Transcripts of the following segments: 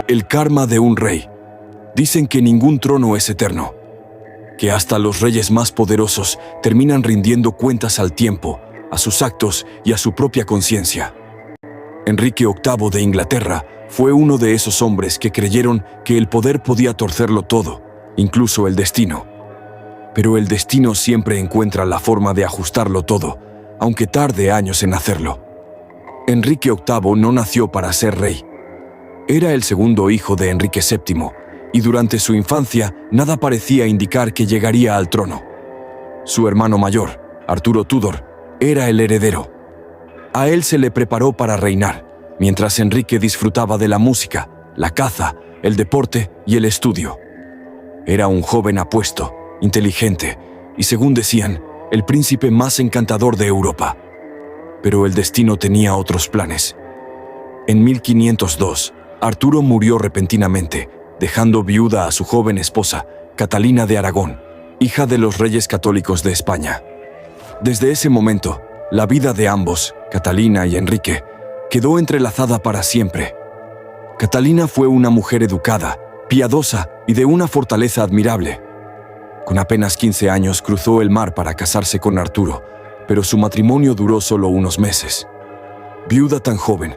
El karma de un rey. Dicen que ningún trono es eterno, que hasta los reyes más poderosos terminan rindiendo cuentas al tiempo, a sus actos y a su propia conciencia. Enrique VIII de Inglaterra fue uno de esos hombres que creyeron que el poder podía torcerlo todo, incluso el destino. Pero el destino siempre encuentra la forma de ajustarlo todo, aunque tarde años en hacerlo. Enrique VIII no nació para ser rey. Era el segundo hijo de Enrique VII, y durante su infancia nada parecía indicar que llegaría al trono. Su hermano mayor, Arturo Tudor, era el heredero. A él se le preparó para reinar, mientras Enrique disfrutaba de la música, la caza, el deporte y el estudio. Era un joven apuesto, inteligente y, según decían, el príncipe más encantador de Europa. Pero el destino tenía otros planes. En 1502, Arturo murió repentinamente, dejando viuda a su joven esposa, Catalina de Aragón, hija de los reyes católicos de España. Desde ese momento, la vida de ambos, Catalina y Enrique, quedó entrelazada para siempre. Catalina fue una mujer educada, piadosa y de una fortaleza admirable. Con apenas 15 años cruzó el mar para casarse con Arturo, pero su matrimonio duró solo unos meses. Viuda tan joven,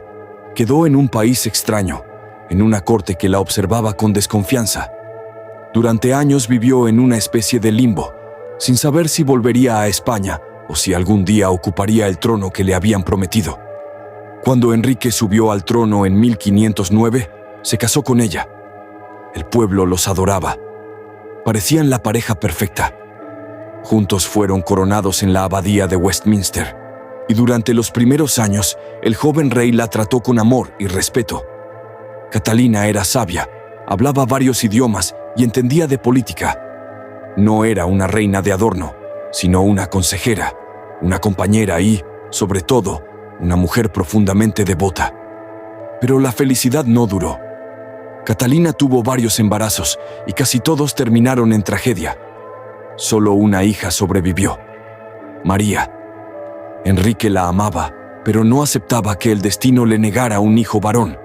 quedó en un país extraño, en una corte que la observaba con desconfianza. Durante años vivió en una especie de limbo, sin saber si volvería a España o si algún día ocuparía el trono que le habían prometido. Cuando Enrique subió al trono en 1509, se casó con ella. El pueblo los adoraba. Parecían la pareja perfecta. Juntos fueron coronados en la abadía de Westminster, y durante los primeros años, el joven rey la trató con amor y respeto. Catalina era sabia, hablaba varios idiomas y entendía de política. No era una reina de adorno, sino una consejera, una compañera y, sobre todo, una mujer profundamente devota. Pero la felicidad no duró. Catalina tuvo varios embarazos y casi todos terminaron en tragedia. Solo una hija sobrevivió, María. Enrique la amaba, pero no aceptaba que el destino le negara un hijo varón.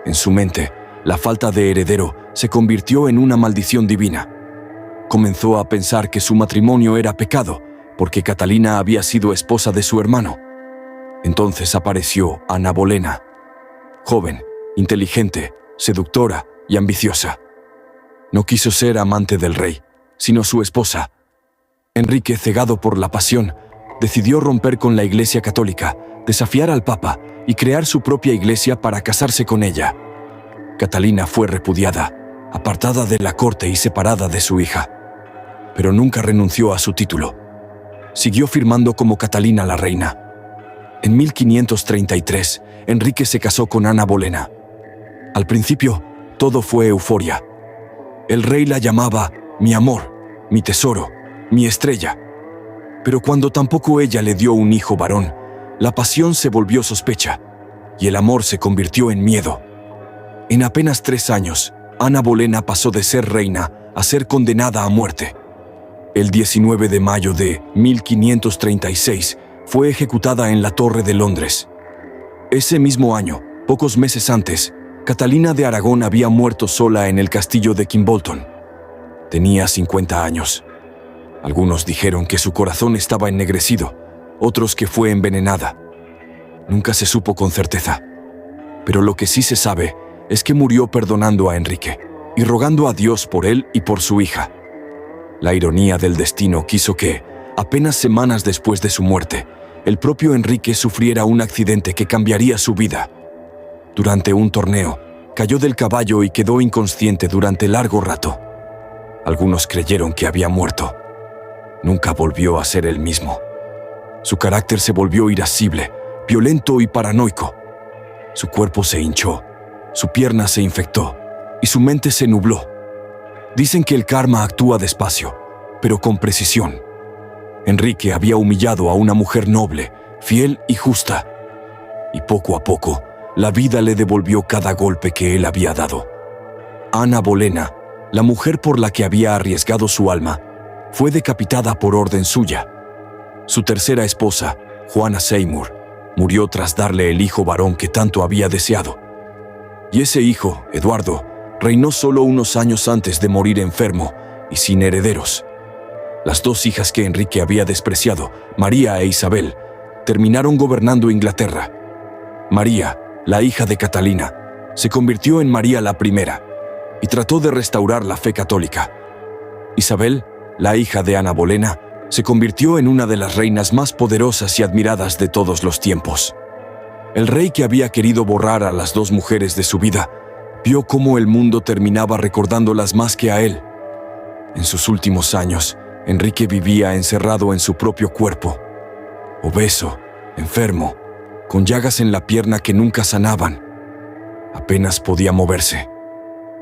En su mente, la falta de heredero se convirtió en una maldición divina. Comenzó a pensar que su matrimonio era pecado, porque Catalina había sido esposa de su hermano. Entonces apareció Ana Bolena, joven, inteligente, seductora y ambiciosa. No quiso ser amante del rey, sino su esposa. Enrique, cegado por la pasión, decidió romper con la Iglesia Católica, desafiar al Papa y crear su propia iglesia para casarse con ella. Catalina fue repudiada, apartada de la corte y separada de su hija. Pero nunca renunció a su título. Siguió firmando como Catalina la reina. En 1533, Enrique se casó con Ana Bolena. Al principio, todo fue euforia. El rey la llamaba mi amor, mi tesoro, mi estrella. Pero cuando tampoco ella le dio un hijo varón, la pasión se volvió sospecha y el amor se convirtió en miedo. En apenas 3 años, Ana Bolena pasó de ser reina a ser condenada a muerte. El 19 de mayo de 1536 fue ejecutada en la Torre de Londres. Ese mismo año, pocos meses antes, Catalina de Aragón había muerto sola en el castillo de Kimbolton. Tenía 50 años. Algunos dijeron que su corazón estaba ennegrecido, otros que fue envenenada. Nunca se supo con certeza. Pero lo que sí se sabe es que murió perdonando a Enrique y rogando a Dios por él y por su hija. La ironía del destino quiso que, apenas semanas después de su muerte, el propio Enrique sufriera un accidente que cambiaría su vida. Durante un torneo, cayó del caballo y quedó inconsciente durante largo rato. Algunos creyeron que había muerto. Nunca volvió a ser el mismo. Su carácter se volvió irascible, violento y paranoico. Su cuerpo se hinchó, su pierna se infectó y su mente se nubló. Dicen que el karma actúa despacio, pero con precisión. Enrique había humillado a una mujer noble, fiel y justa. y poco a poco, la vida le devolvió cada golpe que él había dado. Ana Bolena, la mujer por la que había arriesgado su alma, fue decapitada por orden suya. Su tercera esposa, Juana Seymour, murió tras darle el hijo varón que tanto había deseado. Y ese hijo, Eduardo, reinó solo unos años antes de morir enfermo y sin herederos. Las dos hijas que Enrique había despreciado, María e Isabel, terminaron gobernando Inglaterra. María, la hija de Catalina, se convirtió en María la Primera y trató de restaurar la fe católica. Isabel, la hija de Ana Bolena, se convirtió en una de las reinas más poderosas y admiradas de todos los tiempos. El rey, que había querido borrar a las dos mujeres de su vida, vio cómo el mundo terminaba recordándolas más que a él. En sus últimos años, Enrique vivía encerrado en su propio cuerpo, obeso, enfermo, con llagas en la pierna que nunca sanaban. Apenas podía moverse.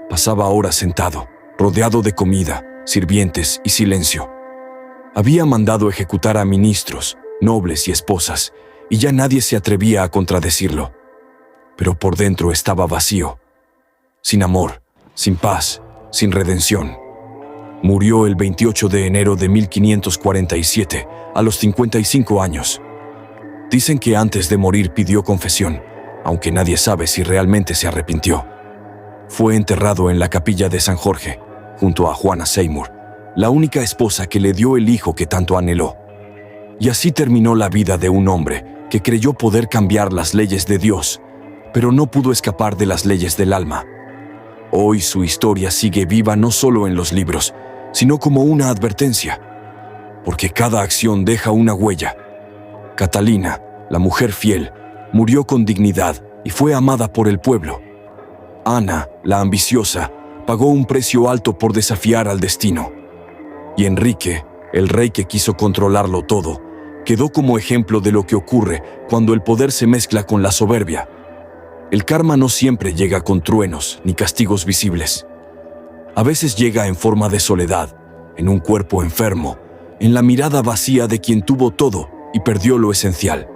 Pasaba horas sentado, rodeado de comida, sirvientes y silencio. Había mandado ejecutar a ministros, nobles y esposas, y ya nadie se atrevía a contradecirlo. Pero por dentro estaba vacío, sin amor, sin paz, sin redención. Murió el 28 de enero de 1547, a los 55 años. Dicen que antes de morir pidió confesión, aunque nadie sabe si realmente se arrepintió. Fue enterrado en la capilla de San Jorge, junto a Juana Seymour, la única esposa que le dio el hijo que tanto anheló. Y así terminó la vida de un hombre que creyó poder cambiar las leyes de Dios, pero no pudo escapar de las leyes del alma. Hoy su historia sigue viva no solo en los libros, sino como una advertencia, porque cada acción deja una huella. Catalina, la mujer fiel, murió con dignidad y fue amada por el pueblo. Ana, la ambiciosa, pagó un precio alto por desafiar al destino. Y Enrique, el rey que quiso controlarlo todo, quedó como ejemplo de lo que ocurre cuando el poder se mezcla con la soberbia. El karma no siempre llega con truenos ni castigos visibles. A veces llega en forma de soledad, en un cuerpo enfermo, en la mirada vacía de quien tuvo todo y perdió lo esencial.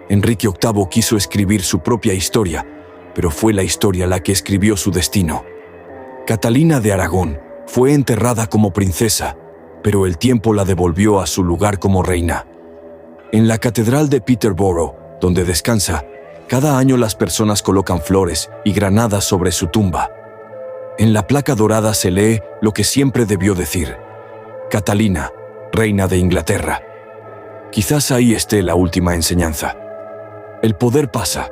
Enrique VIII quiso escribir su propia historia, pero fue la historia la que escribió su destino. Catalina de Aragón fue enterrada como princesa, pero el tiempo la devolvió a su lugar como reina. En la catedral de Peterborough, donde descansa, cada año las personas colocan flores y granadas sobre su tumba. En la placa dorada se lee lo que siempre debió decir: Catalina, reina de Inglaterra. Quizás ahí esté la última enseñanza. El poder pasa,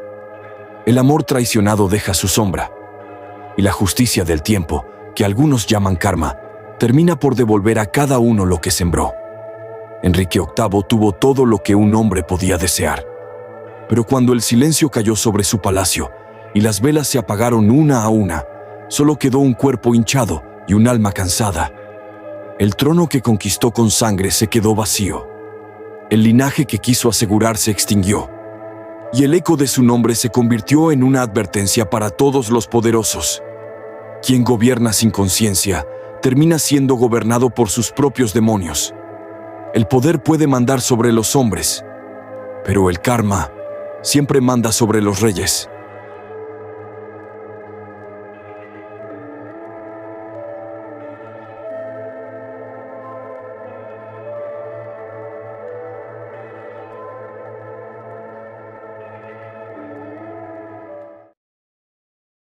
el amor traicionado deja su sombra, y la justicia del tiempo, que algunos llaman karma, termina por devolver a cada uno lo que sembró. Enrique VIII tuvo todo lo que un hombre podía desear. Pero cuando el silencio cayó sobre su palacio y las velas se apagaron una a una, solo quedó un cuerpo hinchado y un alma cansada. El trono que conquistó con sangre se quedó vacío. El linaje que quiso asegurar se extinguió. Y el eco de su nombre se convirtió en una advertencia para todos los poderosos. Quien gobierna sin conciencia termina siendo gobernado por sus propios demonios. El poder puede mandar sobre los hombres, pero el karma siempre manda sobre los reyes.